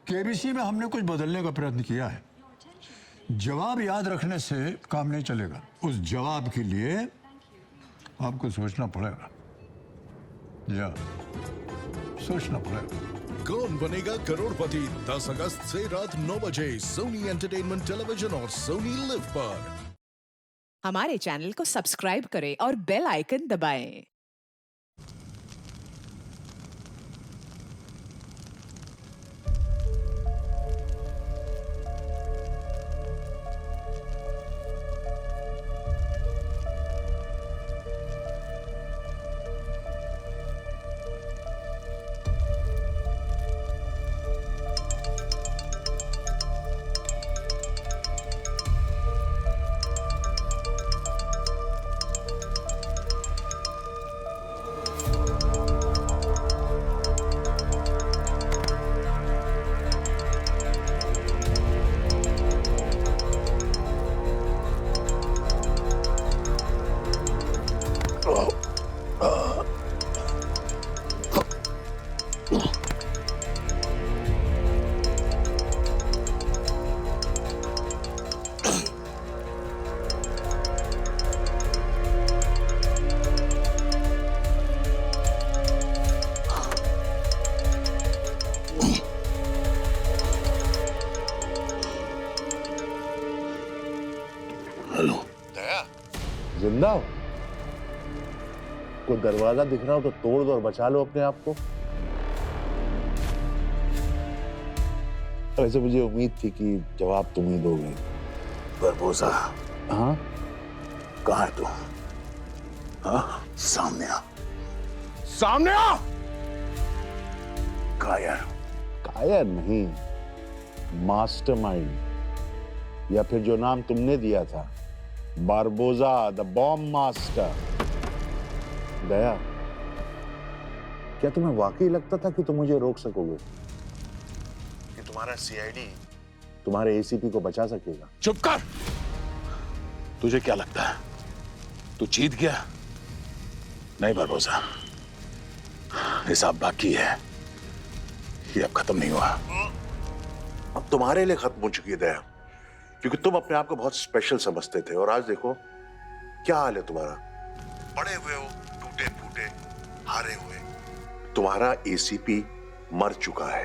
KBC में हमने कुछ बदलने का प्रयत्न किया है। जवाब याद रखने से काम नहीं चलेगा। उस जवाब के लिए आपको सोचना पड़ेगा। या सोचना पड़ेगा। कौन बनेगा करोड़पति 10 अगस्त से रात 9 बजे सोनी एंटरटेनमेंट टेलीविजन और सोनी लिव पर। हमारे चैनल को सब्सक्राइब करें और बेल आइकन दबाएं। हेलो दया, जिंदा हो? कोई दरवाजा दिख रहा हो तो तोड़ दो और बचा लो अपने आप को। वैसे मुझे उम्मीद थी कि जवाब तुम ही दोगे। बरबोसा, हाँ, कहाँ है तू? हाँ, सामने आ। सामने आ। कायर, कायर नहीं, मास्टरमाइंड, या फिर जो नाम तुमने दिया था, बारबोजा द बॉम्ब मास्टर। दया, क्या तुम्हें वाकई लगता था कि तुम मुझे रोक सकोगे? कि तुम्हारा सीआईडी तुम्हारे एसीपी को बचा सकेगा? चुप कर। तुझे क्या लगता है तू जीत गया? नहीं बरबोसा, हिसाब बाकी है। ये अब खत्म नहीं हुआ। अब तुम्हारे लिए खत्म हो चुकी है दया, क्योंकि तुम अपने आप को बहुत स्पेशल समझते थे और आज देखो क्या हाल है तुम्हारा। पड़े हुए हो, टूटे फूटे, हारे हुए। तुम्हारा एसीपी मर चुका है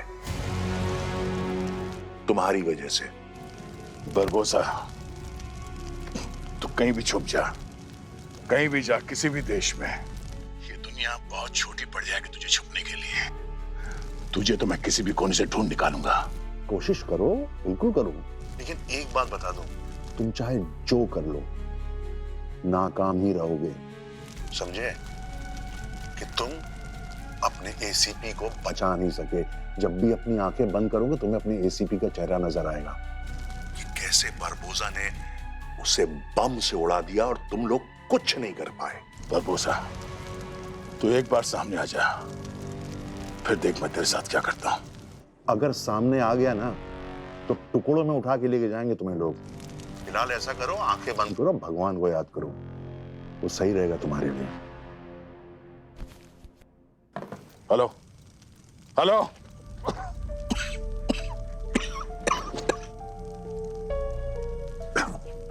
तुम्हारी वजह से। बरबोसा, तू कहीं भी छुप जा, कहीं भी जा, किसी भी देश में। ये दुनिया बहुत छोटी पड़ जाएगी तुझे छुपने के लिए। तुझे तो मैं किसी भी कोने से ढूंढ निकालूंगा। कोशिश करो, बिल्कुल करो, लेकिन एक बात बता दो, तुम चाहे जो कर लो नाकाम ही रहोगे। समझे? कि तुम अपने एसीपी को बचा नहीं सके। जब भी अपनी आंखें बंद करोगे तुम्हें अपने एसीपी का चेहरा नजर आएगा कि कैसे बरबोसा ने उसे बम से उड़ा दिया और तुम लोग कुछ नहीं कर पाए। बरबोसा, तू एक बार सामने आ जा, फिर देख मैं तेरे साथ क्या करता हूं। अगर सामने आ गया ना तो टुकड़ों में उठा के लेके जाएंगे तुम्हें लोग। फिलहाल ऐसा करो, आंखें बंद करो, भगवान को याद करो, वो सही रहेगा तुम्हारे लिए। Hello, hello.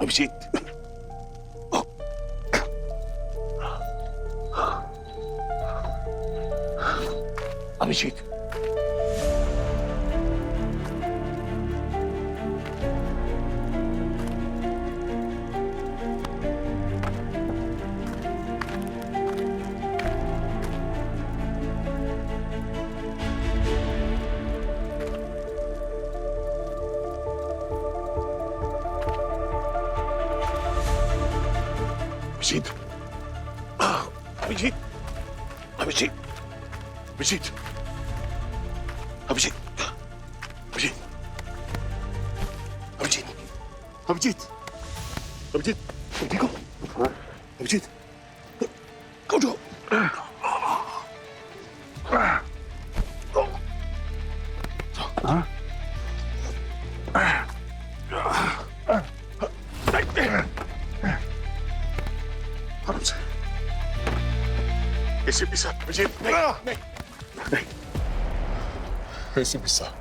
अभिजीत, अभिजीत, अभिजीत, अभिजीत, अभिजीत, अभिजीत, अभिजीत, अभिजीत, अभिजीत, अभिजीत, अभिजीत, ठीक हो? अभिजीत, उठो। हाँ? आराम से। एसीपी साहब, अभिजीत, नहीं, नहीं, नहीं। एसीपी साहब,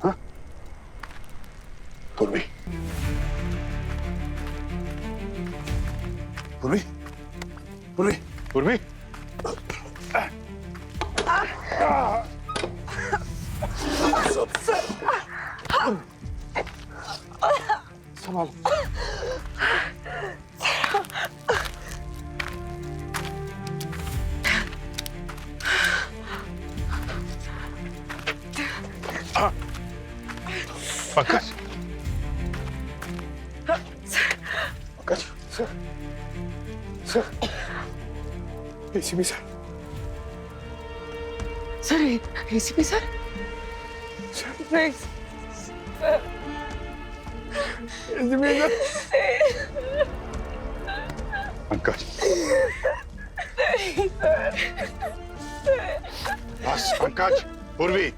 हाँ? पूर्वी, पूर्वी, पूर्वी, पूर्वी, संभाल। Pankaj, Pankaj, sir, ACP sir, sir ACP sir, नहीं एसीपी सर, पंकज, बस पंकज, पूर्वी,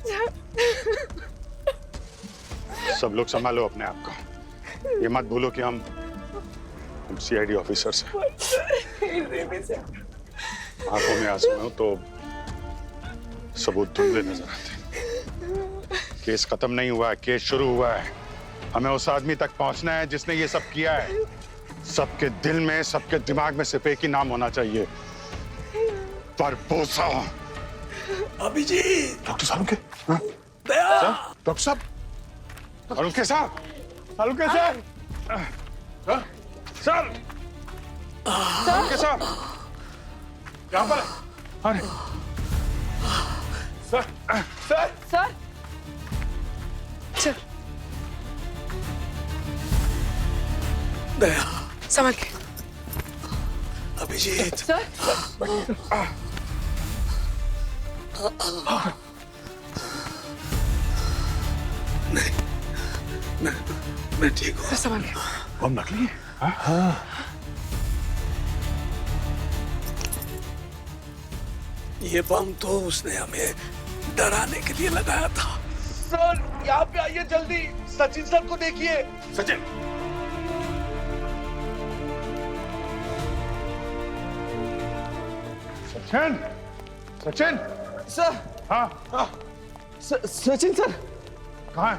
सब लोग संभालो अपने आप को। ये मत भूलो कि हम सीआईडी ऑफिसर्स हैं। आंखों में आंसू हो तो सबूत धुंधले नजर आते हैं। केस खत्म नहीं हुआ है, केस शुरू हुआ है। हमें उस आदमी तक पहुंचना है जिसने ये सब किया है। सबके दिल में, सबके दिमाग में सिर्फ एक ही नाम होना चाहिए, बरबोसा। अभिजीत, डॉक्टर साहब के, हाँ? डॉक्टर साहब, अरुण के साहब, अरुण के साहब, सर, अरुण के साहब, यहाँ पर, अरे, सर, सर, सर, सर, दया, संभाल के। अभिजीत, सर, मैं ठीक हूँ। सर संभाल के। बम नकली है? हाँ? ये बम तो उसने हमें डराने के लिए लगाया था। सर यहाँ पे आइए जल्दी, सचिन सर को देखिए। सचिन, सचिन, सचिन, सर, हाँ, सचिन सर, कहाँ है?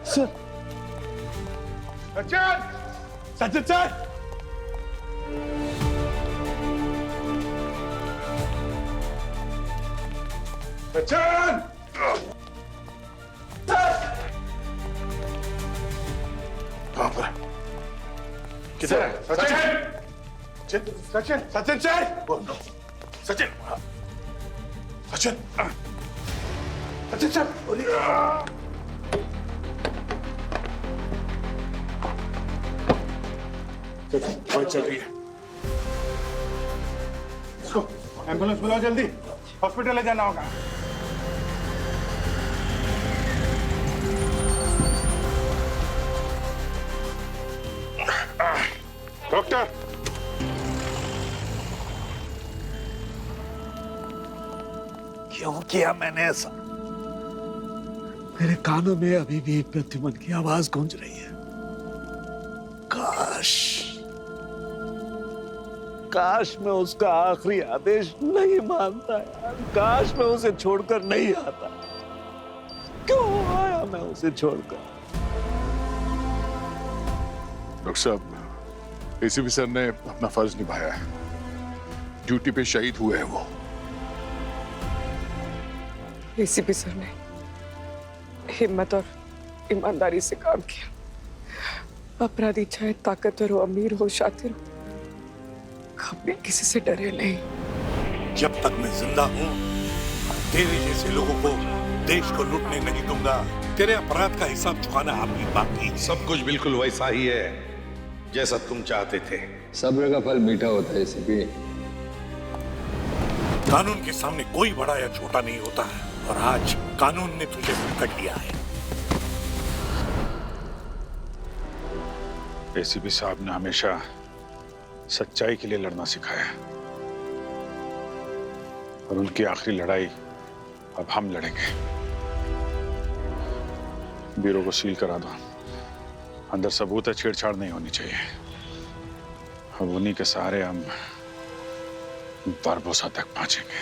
सर, सचिन, सचिन सर, सचिन, कहाँ पर है? किधर है? सचिन, सचिन, सचिन सर, सचिन, सचिन, सचिन सर, दवाई चल रही है। इसको एम्बुलेंस बुलाओ जल्दी, हॉस्पिटल ले जाना होगा। डॉक्टर, क्यों किया मैंने ऐसा? मेरे कानों में अभी भी प्रद्युमन की आवाज गूंज रही है। काश मैं उसका आखिरी आदेश नहीं मानता यार। काश मैं उसे छोड़कर नहीं आता। क्यों आया मैं उसे छोड़कर? डॉक्टर साहब, एसीपी सर ने अपना फर्ज निभाया है। ड्यूटी पे शहीद हुए हैं वो। एसीपी सर ने हिम्मत और ईमानदारी से काम किया। अपराधी चाहे ताकतवर हो, अमीर हो, शातिर हो, कभी किसी से डरे नहीं। जब तक मैं जिंदा हूँ, तेरे जैसे लोगों को देश को लूटने नहीं दूंगा। तेरे अपराध का हिसाब चुकाना अभी बाकी है। सब कुछ बिल्कुल वैसा ही है जैसा तुम चाहते थे। सब्र का फल मीठा होता है एसीपी। कानून के सामने कोई बड़ा या छोटा नहीं होता है, और आज कानून ने तुझे पकड़ लिया है। एसीपी साहब ने हमेशा सच्चाई के लिए लड़ना सिखाया, और उनकी आखिरी लड़ाई अब हम लड़ेंगे। ब्यूरो को सील करा दो, अंदर सबूत है, छेड़छाड़ नहीं होनी चाहिए। अब उन्हीं के सहारे हम बारबोसा तक पहुंचेंगे।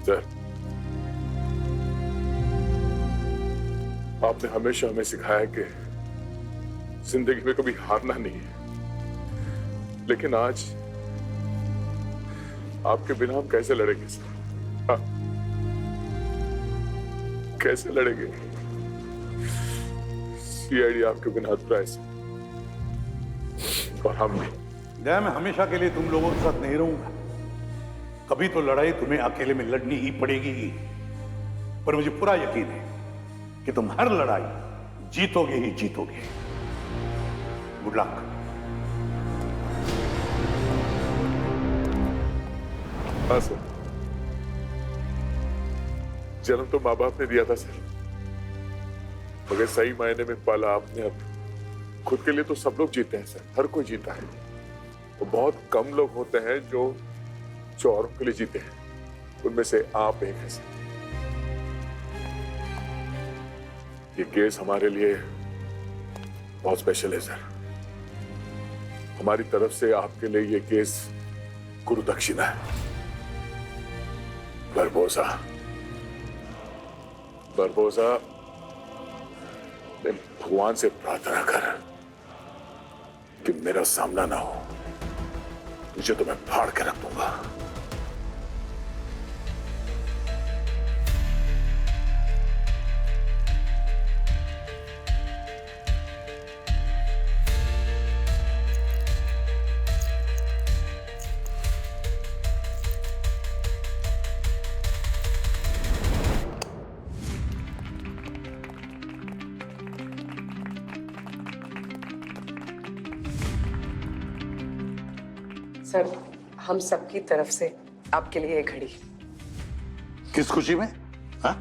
सर, आपने हमेशा हमें सिखाया कि जिंदगी में कभी हारना नहीं है, लेकिन आज आपके बिना हम कैसे लड़ेंगे सर? हाँ? कैसे लड़ेंगे? सीआईडी आपके बिना अधूरा है सर, और हम भी। मैं हमेशा के लिए तुम लोगों के साथ नहीं रहूंगा। कभी तो लड़ाई तुम्हें अकेले में लड़नी ही पड़ेगी ही। पर मुझे पूरा यकीन है कि तुम हर लड़ाई जीतोगे ही जीतोगे। Good luck. हाँ सर, जन्म तो माँ बाप ने दिया था सर, मगर सही मायने में पाला आपने। अब खुद के लिए तो सब लोग जीते हैं सर, हर कोई जीता है। तो बहुत कम लोग होते हैं जो औरों के लिए जीते हैं, उनमें से आप एक हैं सर। ये केस हमारे लिए बहुत स्पेशल है सर। हमारी तरफ से आपके लिए ये केस गुरु दक्षिणा है। बरबोसा मैं भगवान से प्रार्थना कर कि मेरा सामना ना हो, मुझे तो मैं फाड़ के रख दूंगा। सर, हम सबकी तरफ से आपके लिए एक घड़ी। किस खुशी में? हाँ?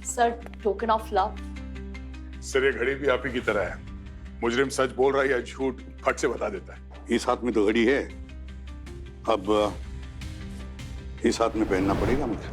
Sir, token of love. Sir, ये घड़ी भी आप ही की तरह है। मुजरिम सच बोल रहा है या झूठ फट से बता देता है। इस हाथ में तो घड़ी है, अब इस हाथ में पहनना पड़ेगा मुझे।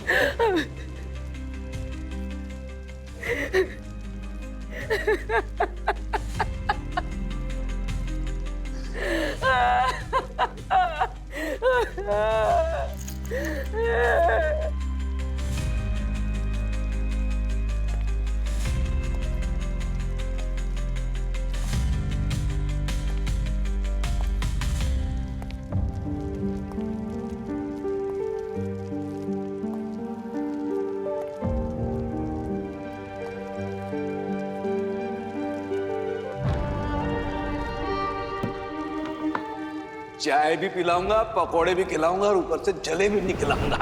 चाय भी पिलाऊंगा, पकौड़े भी खिलाऊंगा और ऊपर से जलेबी भी खिलाऊंगा।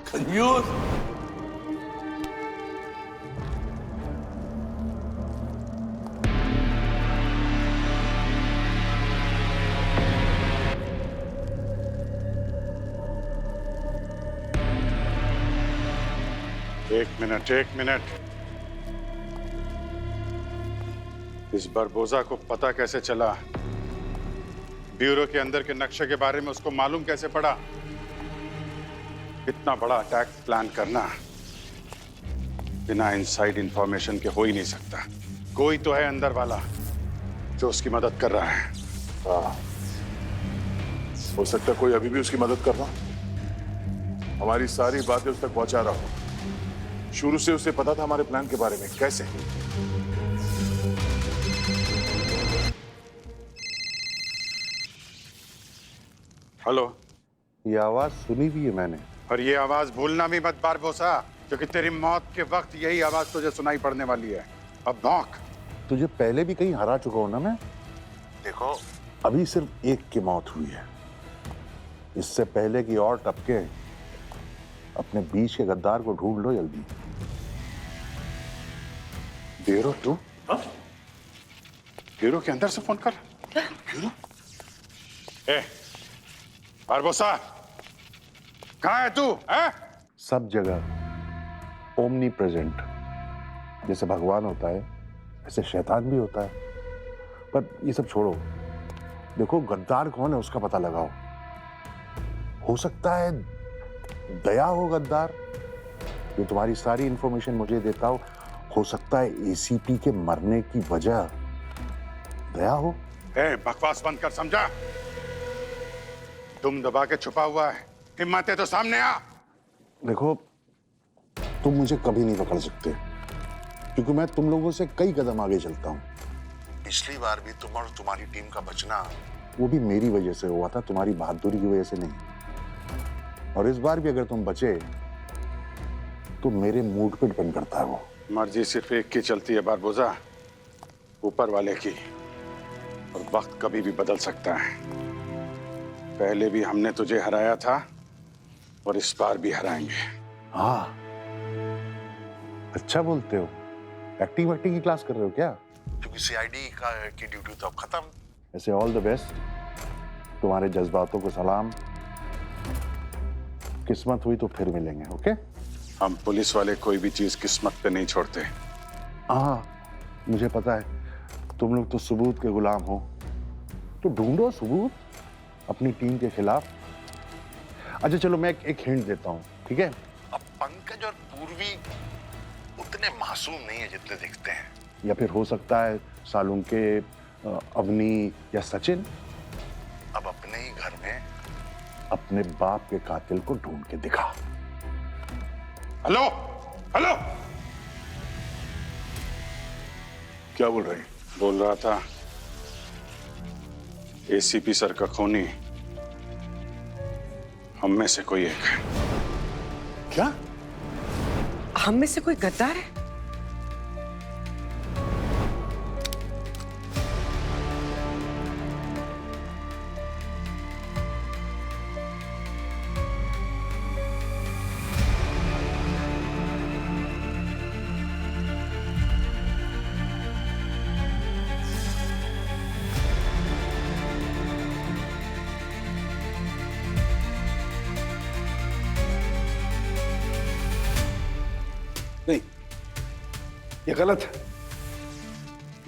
कंजूस। एक मिनट। इस बरबोसा को पता कैसे चला? ब्यूरो के अंदर के नक्शे के बारे में उसको मालूम कैसे पड़ा? इतना बड़ा अटैक प्लान करना बिना इनसाइड इंफॉर्मेशन के हो ही नहीं सकता। कोई तो है अंदर वाला जो उसकी मदद कर रहा है। हो सकता है कोई अभी भी उसकी मदद कर रहा हो, हमारी सारी बातें उस तक पहुंचा रहा हो। शुरू से उसे पता था हमारे प्लान के बारे में। कैसे? हेलो। ये आवाज सुनी भी है मैंने। और ये आवाज भूलना भी मत बारबोसा, क्योंकि तेरी मौत के वक्त यही आवाज तुझे सुनाई पड़ने वाली है। अब भौंक। तुझे पहले भी कहीं हरा चुका हूं ना मैं। देखो, अभी सिर्फ एक की मौत हुई है, इससे पहले की और टपके। अपने बीच के गद्दार को ढूंढ लो जल्दी। ब्यूरो तू? ब्यूरो के अंदर से फोन कर। ब्यूरो? ए, बारबोसा, कहाँ है तू? सब जगह ओमनी प्रेजेंट। जैसे भगवान होता है ऐसे शैतान भी होता है। पर ये सब छोड़ो, देखो गद्दार कौन है उसका पता लगाओ। हो सकता है दया हो गद्दार, जो तुम्हारी सारी इंफॉर्मेशन मुझे देता हो सकता है एसीपी के मरने की वजह दया हो। बकवास बंद कर, समझा? तुम दबा के छुपा हुआ है, हिम्मत है तो सामने आ। देखो, तुम मुझे कभी नहीं पकड़ सकते, क्योंकि मैं तुम लोगों से कई कदम आगे चलता हूं। पिछली बार भी तुम और तुम्हारी टीम का बचना, वो भी मेरी वजह से हुआ था, तुम्हारी बहादुरी की वजह से नहीं। और इस बार भी अगर तुम बचे तो मेरे मूड पे डिपेंड करता है वो। मर्जी सिर्फ एक की चलती है बारबोसा, ऊपर वाले की। और वक्त कभी भी बदल सकता है। पहले भी हमने तुझे हराया था और इस बार भी हराएंगे। हाँ, अच्छा बोलते हो। एक्टिंग वैक्टिंग की क्लास कर रहे हो क्या? क्योंकि सीआईडी की ड्यूटी तो अब खत्म। ऐसे ऑल द बेस्ट, तुम्हारे जज्बातों को सलाम। किस्मत हुई तो फिर मिलेंगे। ओके? हम पुलिस वाले कोई भी चीज किस्मत पे नहीं छोड़ते। हाँ, मुझे पता है, तुम लोग तो सबूत के गुलाम हो। तो ढूंढो सबूत अपनी टीम के खिलाफ। अच्छा चलो, मैं एक हिंट देता हूँ, ठीक है? अब पंकज और पूर्वी उतने मासूम नहीं है जितने दिखते हैं। या फिर हो सकता है सालुंके, अवनी या सचिन। अब अपने ही घर में अपने बाप के कातिल को ढूंढ के दिखा। हेलो हेलो, क्या बोल रही? बोल रहा था एसीपी सर का खूनी हम में से कोई एक है। क्या? हम में से कोई गद्दार है? नहीं, ये गलत है।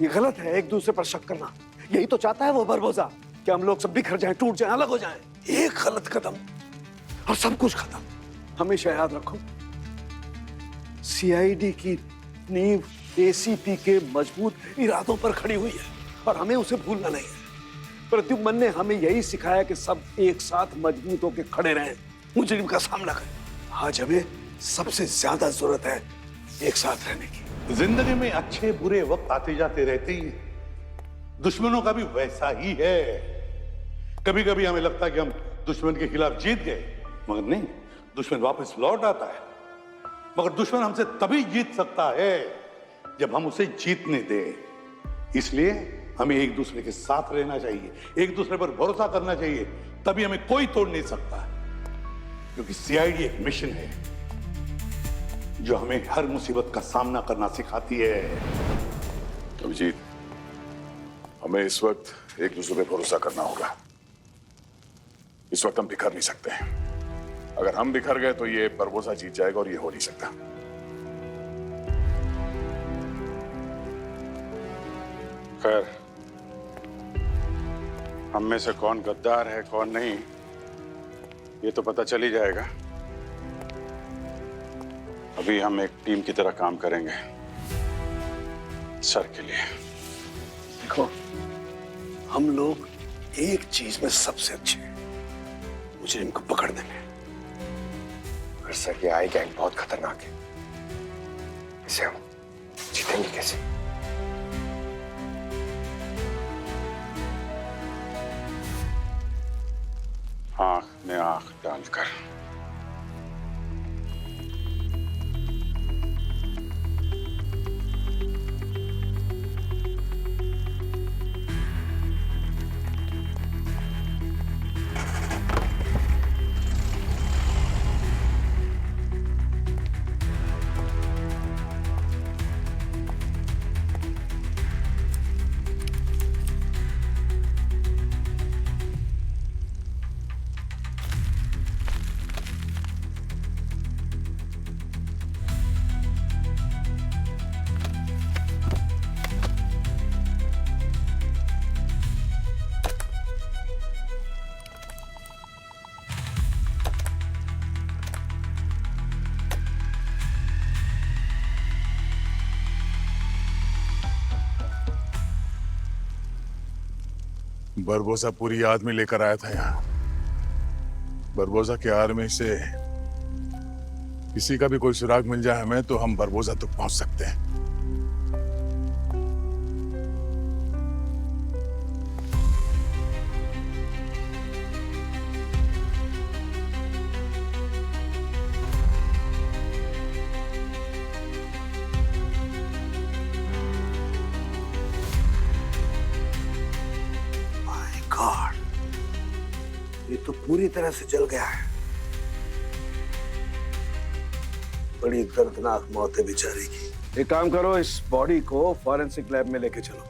ये गलत है एक दूसरे पर शक करना। यही तो चाहता है वो बरबोसा, कि हम लोग सब बिखर जाएं, टूट जाएं, अलग हो जाएं। एक गलत कदम और सब कुछ खत्म। हमेशा याद रखो, सीआईडी की नींव एसीपी के मजबूत इरादों पर खड़ी हुई है और हमें उसे भूलना नहीं है। प्रत्युमन मन ने हमें यही सिखाया कि सब एक साथ मजबूत होकर खड़े रहें, मुजरिम का सामना करें। आज हमें सबसे ज्यादा जरूरत है एक साथ रहने की। जिंदगी में अच्छे बुरे वक्त आते जाते रहते ही, दुश्मनों का भी वैसा ही है। कभी कभी हमें लगता है कि हम दुश्मन के खिलाफ जीत गए, मगर नहीं, दुश्मन वापस लौट आता है। मगर दुश्मन हमसे तभी जीत सकता है जब हम उसे जीतने दें। इसलिए हमें एक दूसरे के साथ रहना चाहिए, एक दूसरे पर भरोसा करना चाहिए, तभी हमें कोई तोड़ नहीं सकता। क्योंकि सीआईडी एक मिशन है जो हमें हर मुसीबत का सामना करना सिखाती है। अभिजीत, हमें इस वक्त एक दूसरे पर भरोसा करना होगा। इस वक्त हम बिखर नहीं सकते। अगर हम बिखर गए तो ये बरबोसा जीत जाएगा और ये हो नहीं सकता। खैर, हम में से कौन गद्दार है कौन नहीं, ये तो पता चल ही जाएगा। अभी हम एक टीम की तरह काम करेंगे सर के लिए। देखो, हम लोग एक चीज में सबसे अच्छे हैं, मुजरिम को पकड़ने में। पर सर, ये आई गैंग बहुत खतरनाक है, इसे हम जीतेंगे कैसे? आंख में आंख डालकर। बरबोसा पूरी आदमी लेकर आया था यहाँ। बरबोसा के आर्मी से किसी का भी कोई सुराग मिल जाए हमें, तो हम बरबोसा तक पहुंच सकते हैं। गॉड, ये तो पूरी तरह से जल गया है। बड़ी दर्दनाक मौत है बेचारे की। एक काम करो, इस बॉडी को फॉरेंसिक लैब में लेके चलो।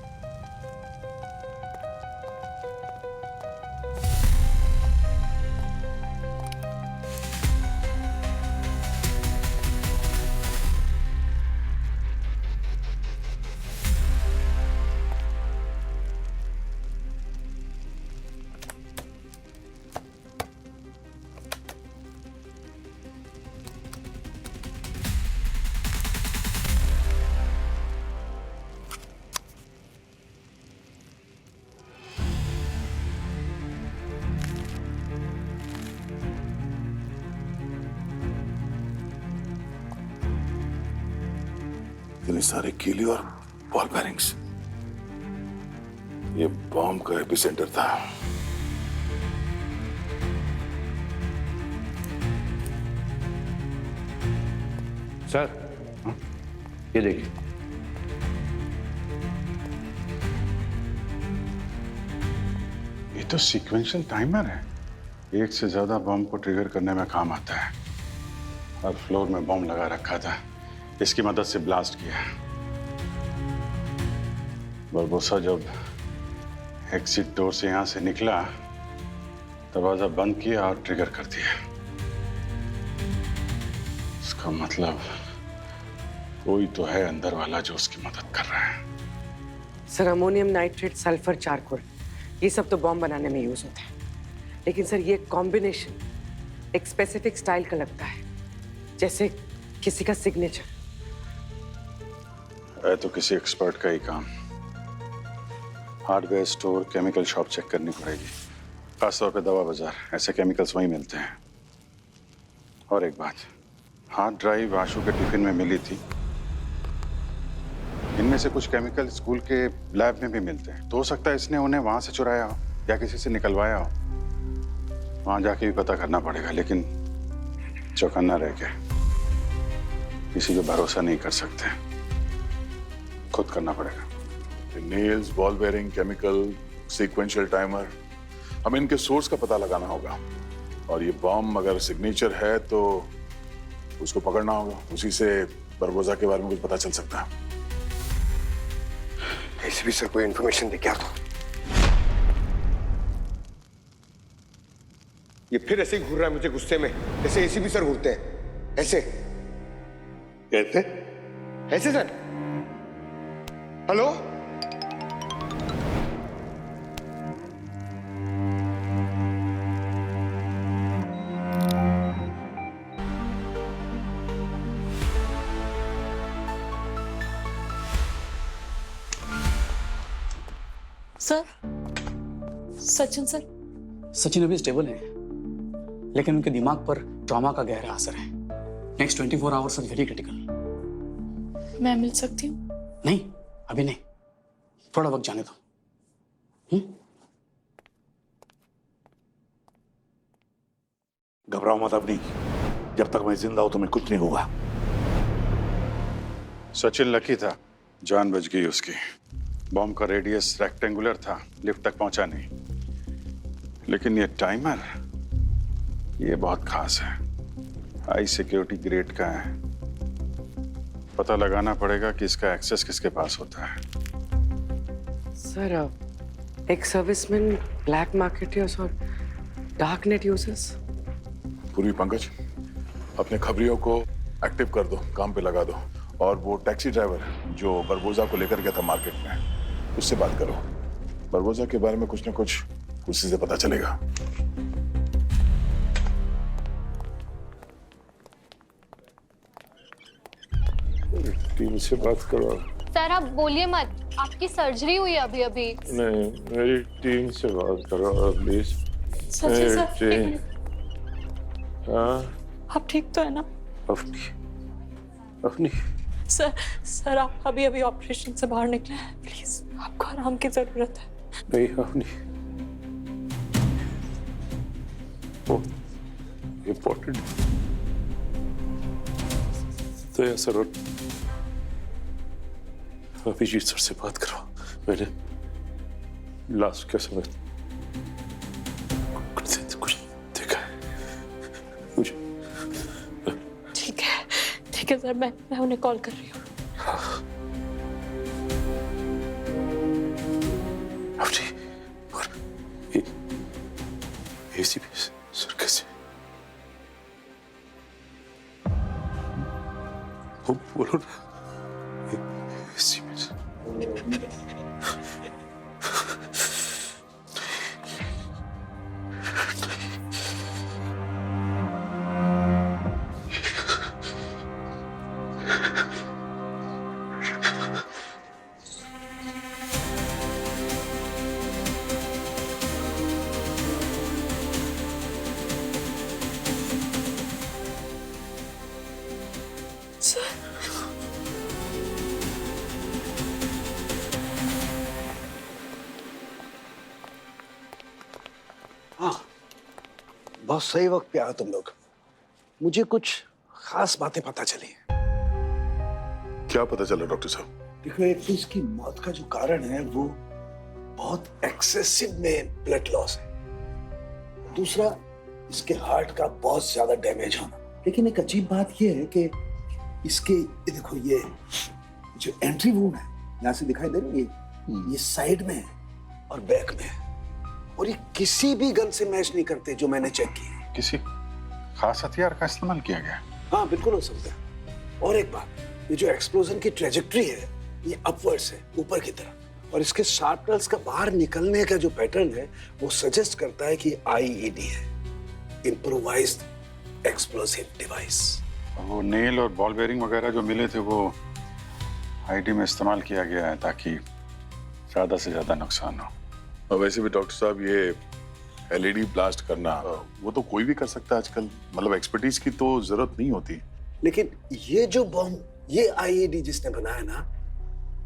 इतने सारे कीली और बॉल बेरिंग्स, ये बॉम्ब का एपिसेंटर था। सर, ये देखिए। ये तो सीक्वेंशियल टाइमर है, एक से ज्यादा बॉम्ब को ट्रिगर करने में काम आता है। और फ्लोर में बॉम्ब लगा रखा था, इसकी मदद से ब्लास्ट किया। बरबोसा जब एग्जिट डोर से यहां से निकला, दरवाजा बंद किया और ट्रिगर कर दिया। इसका मतलब कोई तो है अंदर वाला जो उसकी मदद कर रहा है। Sir, ammonium nitrate, sulphur, charcoal, ये सब तो बॉम्ब बनाने में यूज होता है। लेकिन सर, ये कॉम्बिनेशन एक स्पेसिफिक स्टाइल का लगता है, जैसे किसी का सिग्नेचर है। तो किसी एक्सपर्ट का ही काम। Hardware store, chemical shop check करनी पड़ेगी, खासतौर पे दवा बाजार, ऐसे केमिकल्स वहीं मिलते हैं। और एक बात, हार्ड ड्राइव आशु के टिफिन में मिली थी। इनमें से कुछ केमिकल स्कूल के लैब में भी मिलते हैं, तो हो सकता है इसने उन्हें वहां से चुराया हो या किसी से निकलवाया हो। वहां जाके भी पता करना पड़ेगा, लेकिन चौकन्ना रह के किसी पे भरोसा नहीं कर सकते, खुद करना पड़ेगा। Nails, ball bearing, chemical, sequential timer, हमें इनके सोर्स का पता लगाना होगा। और ये बॉम्ब अगर सिग्नेचर है तो उसको पकड़ना होगा, उसी से बरबोसा के बारे में कुछ पता चल सकता है। एसीपी सर, कोई इंफॉर्मेशन दे क्या? तो ये फिर ऐसे ही घूर रहा है मुझे गुस्से में, जैसे एसीपी सर घूरते हैं। ऐसे कहते ऐसे sir. Hello sir, Sachin sir. Sachin अभी स्टेबल है, लेकिन उनके दिमाग पर ट्रॉमा का गहरा असर है। Next 24 hours are very critical. मैं मिल सकती हूँ? नहीं, अभी नहीं, थोड़ा वक्त जाने दो। घबराओ मत अपनी, जब तक मैं जिंदा हूं तुम्हें कुछ नहीं होगा। सचिन लकी था, जान बच गई उसकी। बॉम्ब का रेडियस रेक्टेंगुलर था, लिफ्ट तक पहुंचा नहीं। लेकिन ये टाइमर, ये बहुत खास है, हाई सिक्योरिटी ग्रेड का है। पता लगाना पड़ेगा कि इसका एक्सेस किसके पास होता है। सर, एक सर्विसमैन ब्लैक मार्केट यूज और डार्क नेट यूजर्स। पूर्वी पंकज, अपने खबरियों को एक्टिव कर दो, काम पे लगा दो। और वो टैक्सी ड्राइवर जो बरबोजा को लेकर गया था मार्केट में, उससे बात करो। बरबोजा के बारे में कुछ न कुछ उसी से पता चलेगा। टीम से बात करो। सर आप बोलिए मत, आपकी सर्जरी हुई अभी अभी। नहीं, मेरी टीम से बात करो प्लीज। सचिन सर, हाँ, आप ठीक तो है ना? अपनी सर आप अभी अभी ऑपरेशन से बाहर निकले हैं, प्लीज आपको आराम की जरूरत है। नहीं, अपनी इम्पोर्टेंट तो यह सर, अभिजीत सर से बात करो। मैंने लास्ट के समय कुछ देखा है। मुझे ठीक है सर, मैं उन्हें कॉल कर रही हूँ। और एसीपी सर कैसे? बोलो ना, एसीपी सर। बहुत सही वक्त पे आए तुम लोग। मुझे कुछ खास बातें पता चली। क्या पता चला डॉक्टर साहब? देखो, एक तो इसकी मौत का जो कारण है वो बहुत एक्सेसिव में ब्लड लॉस है। दूसरा, इसके हार्ट का बहुत ज्यादा डैमेज होना। लेकिन एक अजीब बात ये है कि इसके देखो, ये जो एंट्री वूंड है, यहाँ से दिखाई दे रही है, ये साइड में है और बैक में है। और ये किसी भी गन से मैच नहीं करते जो मैंने चेक किए। किसी खास हथियार का इस्तेमाल किया गया? हाँ, बिल्कुल हो सकता है। और एक बात, ये जो एक्सप्लोजन की ट्रेजेक्टरी है, ये अपवर्ड्स है, ऊपर की तरफ। और इसके शार्पनर्स का बाहर निकलने का जो पैटर्न है, वो सजेस्ट करता है कि आईईडी है, इम्प्रोवाइज्ड एक्सप्लोसिव डिवाइस। वो नेल और बॉल बेयरिंग वगैरह जो मिले थे, वो आईडी में इस्तेमाल किया गया है ताकि ज्यादा से ज्यादा नुकसान हो। और वैसे भी डॉक्टर साहब, ये एलईडी ब्लास्ट करना वो तो कोई भी कर सकता है आजकल। मतलब एक्सपर्टीज की तो जरूरत नहीं होती। लेकिन ये जो बॉम्ब, ये आईईडी जिसने बनाया ना,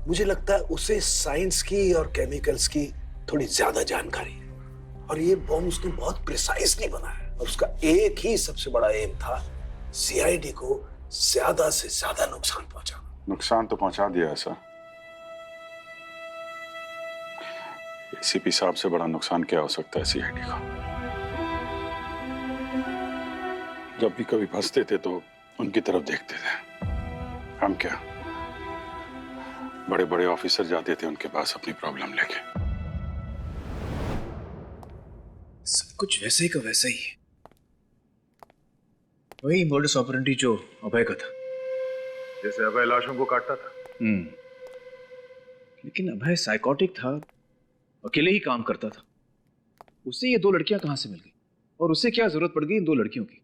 मुझे लगता है उसे साइंस की और केमिकल्स की थोड़ी ज्यादा जानकारी है। और ये बॉम्ब उसने बहुत प्रिसाइसली बनाया। और उसका एक ही सबसे बड़ा एम था, सीआईडी को ज्यादा से ज्यादा नुकसान पहुंचाना। नुकसान तो पहुंचा दिया है सर। एसीपी साहब से बड़ा नुकसान क्या हो सकता है सीआईडी को? जब भी कभी फंसते थे तो उनकी तरफ देखते थे। हम क्या, बड़े बड़े ऑफिसर जाते थे उनके पास अपनी प्रॉब्लम लेके। सब कुछ वैसे ही का वैसा ही है। वही मोडस ऑपरेंडी जो अभय का था। जैसे अभय लाशों को काटता था। लेकिन अभय साइकोटिक था, अकेले ही काम करता था। उसे ये दो लड़कियां कहां से मिल गई और उसे क्या जरूरत पड़ गई इन दो लड़कियों की?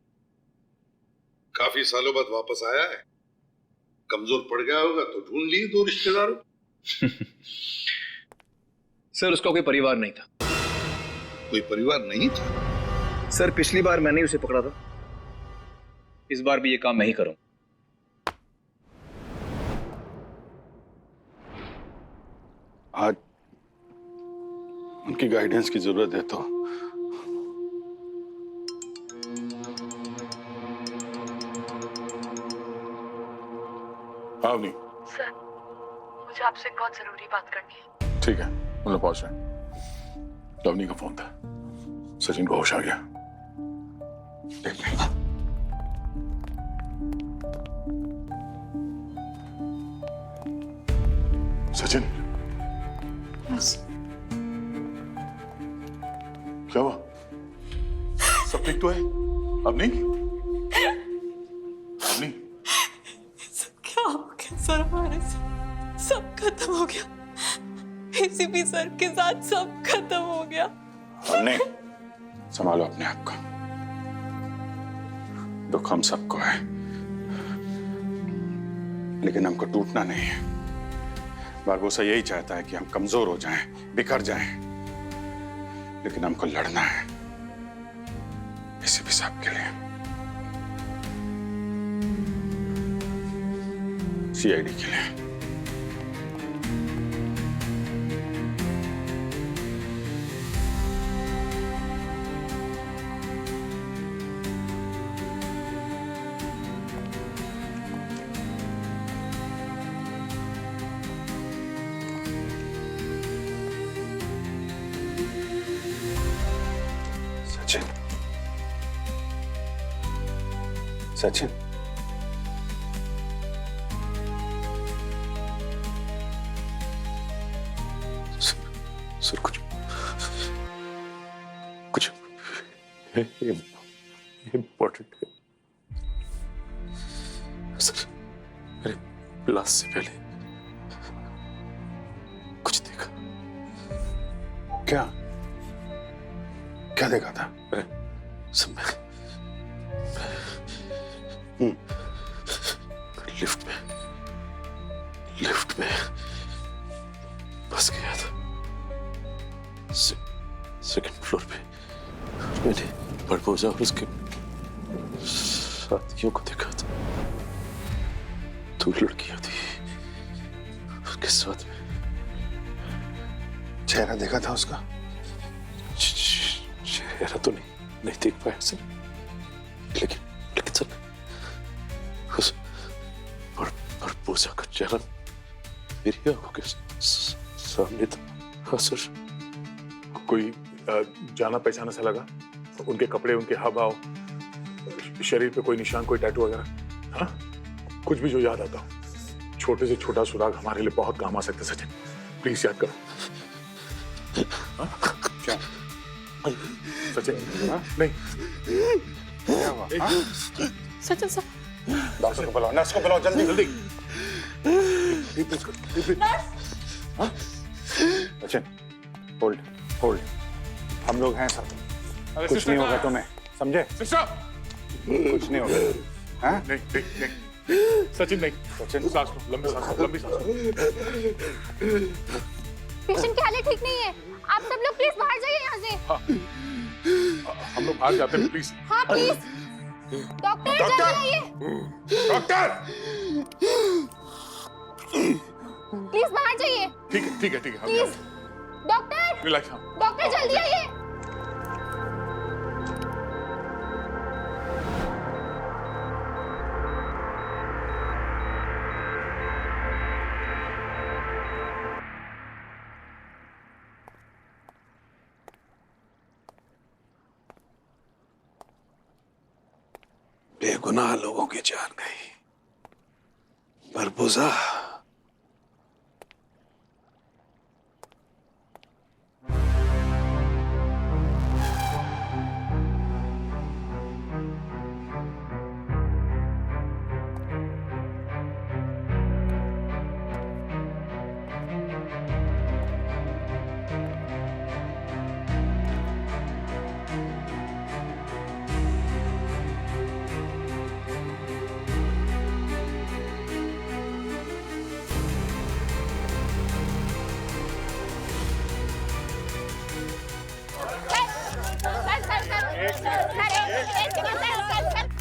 काफी सालों बाद वापस आया है, कमजोर पड़ गया होगा तो ढूंढ लिए दो रिश्तेदारों। सर उसका कोई परिवार नहीं था। कोई परिवार नहीं था? सर पिछली बार मैंने उसे पकड़ा था, इस बार भी ये काम मैं ही करूं। आज उनकी गाइडेंस की जरूरत है तो अवनी, सर मुझे आपसे बहुत जरूरी बात करनी है। ठीक है, हम लोग पहुंच रहे हैं। अवनी का फोन था, सचिन को होश आ गया। देख ले। सचिन, क्या हुआ? सब ठीक तो है? अवनी? अवनी? क्या हो गया सर? हमारे सब खत्म हो गया। एसीपी सर के साथ सब खत्म हो गया। हमने संभालो अपने आप को। दुख हम सबको है, लेकिन हमको टूटना नहीं है। बारबोसा यही चाहता है कि हम कमजोर हो जाएं, बिखर जाएं, लेकिन हमको लड़ना है एसीपी साहब के लिए, सीआईडी के लिए। सचिन, सचिन, सर कुछ इम्पोर्टेंट है सर। मेरे ब्लास्ट से पहले कुछ देखा। क्या क्या देखा था? समय लिफ्ट में फंस गया था सेकंड फ्लोर पे। मैंने बड़बोजा और उसके साथियों को देखा था। 2 लड़कियां थी उसके साथ में। चेहरा देखा था उसका? चेहरा तो नहीं देख पाया सर, लेकिन सर उस बड़बोजा का चेहरा मेरी आंखों के सामने था। हाँ सर। कोई जाना पहचाना सा लगा? उनके कपड़े, उनके हाव भाव, शरीर पे कोई निशान, कोई टैटू वगैरह? हाँ, कुछ भी जो याद आता हो। छोटे से छोटा सुराग हमारे लिए बहुत काम आ सकता है सचिन, प्लीज याद करो। हाँ? क्या सचिन? हाँ? नहीं क्या हुआ? हाँ? सचिन सर, डॉक्टर को बुलाओ, नर्स को बुलाओ, जल्दी जल्दी। हाँ? सचिन, होल्ड होल्ड, हम लोग हैं सब, कुछ नहीं होगा तुम्हें, समझे? कुछ नहीं होगा। हाँ? नहीं सचिन, नहीं सचिन, सांस लो, लंबी सांस लो, लंबी सांस लो। पेशेंट की हालत ठीक नहीं है, आप सब लोग प्लीज बाहर जाइए यहाँ से। हाँ, हम लोग बाहर जाते हैं प्लीज। हाँ प्लीज। डॉक्टर जल्दी आइए। डॉक्टर प्लीज बाहर जाइए। ठीक है ठीक है ठीक है, प्लीज डॉक्टर, रिलैक्स। डॉक्टर जल्दी आइए। बेगुनाह लोगों की जान गई। बरबोजा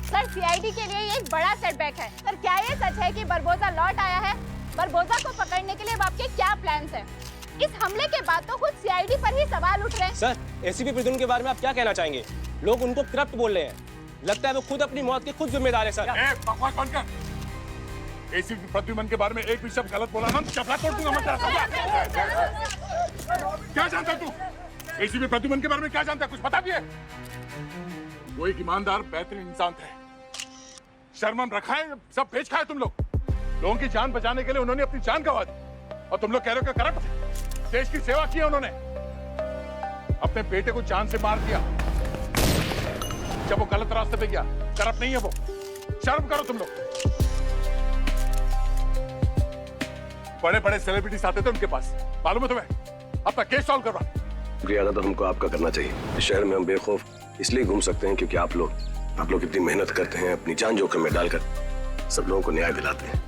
सर सीआईडी के लिए ये एक बड़ा सेटबैक है। सर क्या ये सच है कि बरबोसा लौट आया है? बरबोसा को पकड़ने के लिए अब आपके क्या प्लान्स हैं? इस हमले के बाद तो खुद सीआईडी पर ही सवाल उठ रहे हैं। सर एसीपी प्रद्युम्न के बारे में आप क्या कहना चाहेंगे? लोग उनको करप्ट बोल रहे हैं, लगता है वो खुद अपनी मौत के खुद जिम्मेदार है। सर बकवास बंद कर। एसीपी प्रद्युम्न के बारे में एक भी शब्द गलत बोला ना चपला तोड़ दूंगा मैं तेरा। क्या जानता है तू? एसीपी प्रद्युम्न के बारे में क्या जानता है? कुछ पता भी है? वो एक ईमानदार बेहतरीन इंसान थे। शर्मन रखा है, सब बेच खाए तुम लोग। लोगों की जान बचाने के लिए उन्होंने अपनी जान गंवा दी और तुम लोग कह रहे हो कि करप्ट थे। देश की सेवा की उन्होंने, अपने बेटे को जान से मार दिया जब वो गलत रास्ते पे गया। करप्ट नहीं है वो। शर्म करो तुम लोग। बड़े बड़े सेलिब्रिटीज आते थे उनके पास, मालूम है तुम्हें? अपना केस सॉल्व करवा। ज्यादा तो हमको आपका करना चाहिए। इस शहर में हम बेखौफ इसलिए घूम सकते हैं क्योंकि आप लोग इतनी मेहनत करते हैं, अपनी जान जोखिम में डालकर सब लोगों को न्याय दिलाते हैं।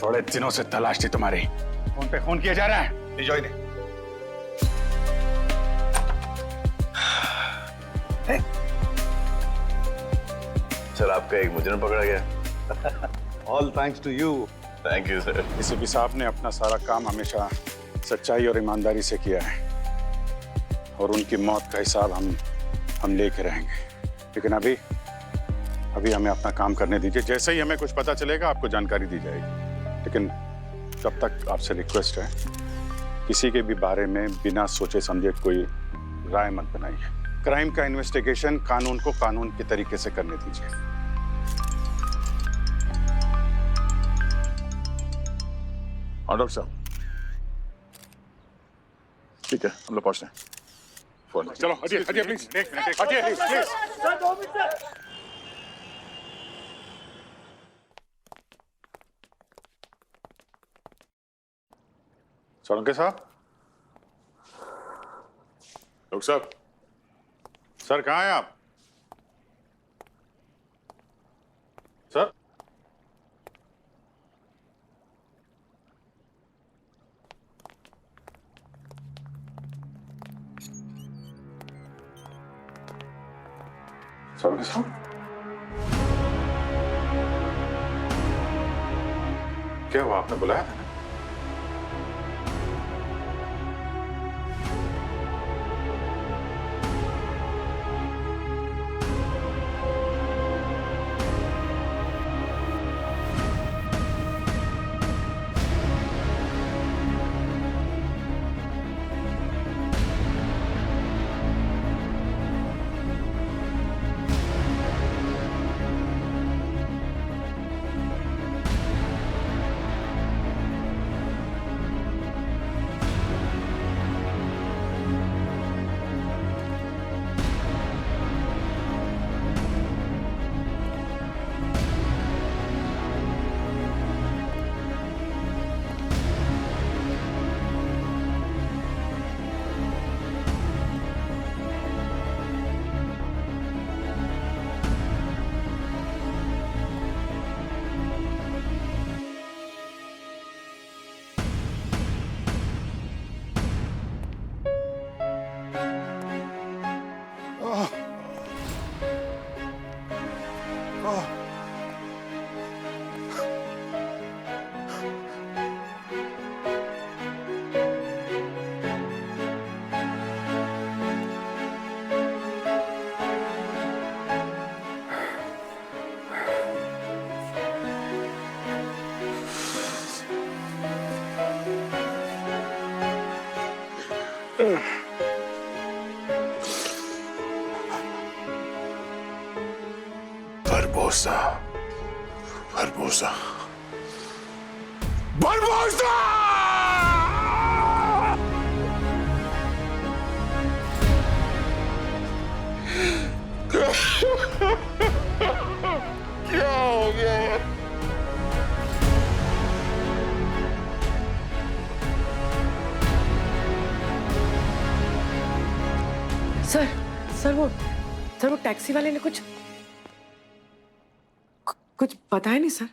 थोड़े दिनों से तलाश थी तुम्हारी। फोन पे फोन किया जा रहा है। भिजवाई दे। सर आपका एक मुजरिम पकड़ा गया। All thanks to you. Thank you sir. ACP साहब ने अपना सारा काम हमेशा सच्चाई और ईमानदारी से किया है और उनकी मौत का हिसाब हम लेके रहेंगे। लेकिन अभी हमें अपना काम करने दीजिए। जैसे ही हमें कुछ पता चलेगा आपको जानकारी दी जाएगी। लेकिन तब तक आपसे रिक्वेस्ट है, किसी के भी बारे में बिना सोचे समझे कोई राय मत बनाइए। क्राइम का इन्वेस्टिगेशन कानून को कानून के तरीके से करने दीजिए। डॉक्टर साहब ठीक है, हम लोग पहुंच रहे हैं। चलो हटिए हटिए प्लीज, हटिए प्लीज। सोलंके साहब। डॉक्टर साहब। सर कहाँ हैं आप? सर सोलंके साहब क्या हुआ? आपने बुलाया था? Barbosa. Barbosa. Barbosa! क्या हो गया? सर वो टैक्सी वाले ने कुछ कुछ पता है नहीं सर।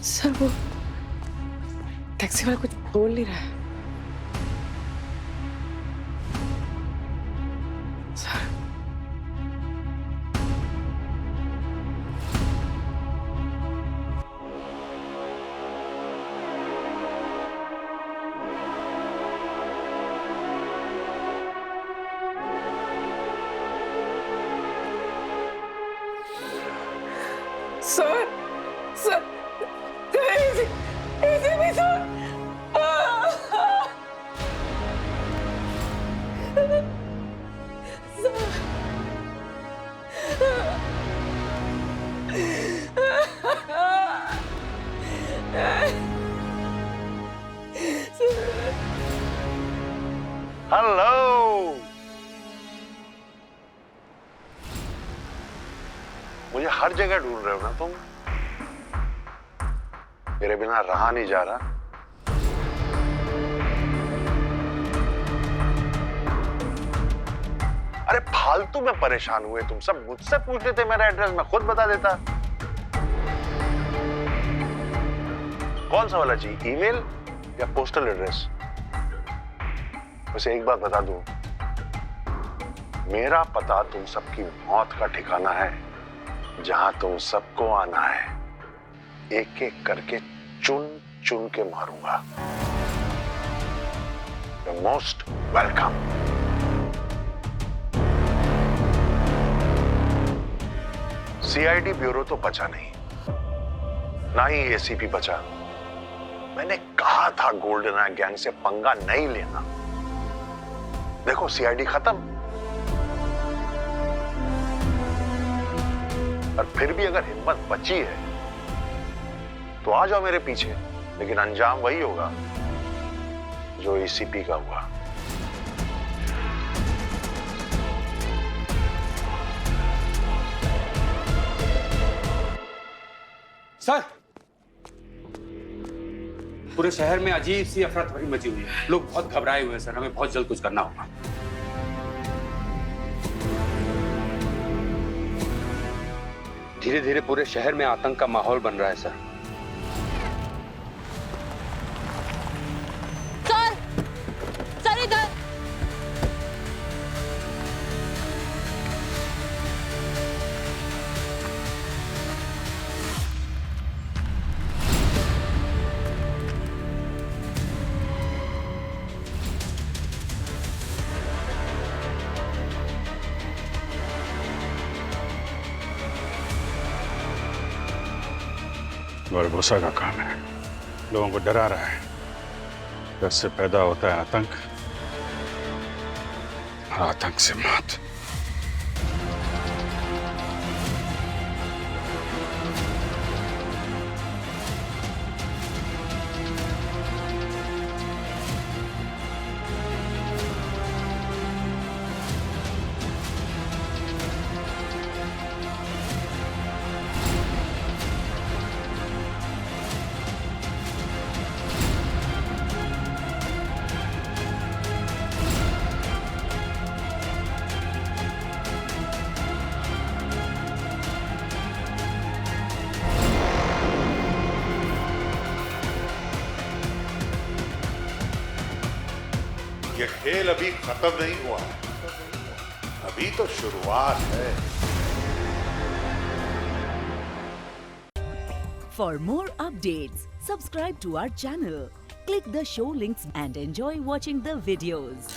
सर वो टैक्सी वाला कुछ बोल नहीं रहा है। सर सर सर ऐसे भी सर हेलो, मुझे हर जगह ढूंढ रहे हो ना तुम? मेरे बिना रहा नहीं जा रहा। अरे फालतू में परेशान हुए तुम सब, मुझसे पूछ लेते मेरा एड्रेस, मैं खुद बता देता। कौन सा वाला चाहिए, ईमेल या पोस्टल एड्रेस? वैसे एक बात बता दूं, मेरा पता तुम सबकी मौत का ठिकाना है, जहां तुम सबको आना है। एक एक करके चुन चुन के मारूंगा। You're most welcome. CID bureau तो बचा नहीं, ना ही एसीपी बचा। मैंने कहा था गोल्डन आय गैंग से पंगा नहीं लेना। देखो सीआईडी खत्म, और फिर भी अगर हिम्मत बची है तो आ जाओ मेरे पीछे, लेकिन अंजाम वही होगा जो एसीपी का हुआ। सर, पूरे शहर में अजीब सी अफरा तफरी मची हुई है। लोग बहुत घबराए हुए हैं सर, हमें बहुत जल्द कुछ करना होगा। धीरे धीरे पूरे शहर में आतंक का माहौल बन रहा है सर। सर इधर। बरबोसा का काम है, लोगों को डरा रहा है। डर से पैदा होता है आतंक, और आतंक से मौत। ये खेल अभी खत्म नहीं हुआ है, अभी तो शुरुआत है। For more updates, subscribe to our channel, click the show links and enjoy watching the videos.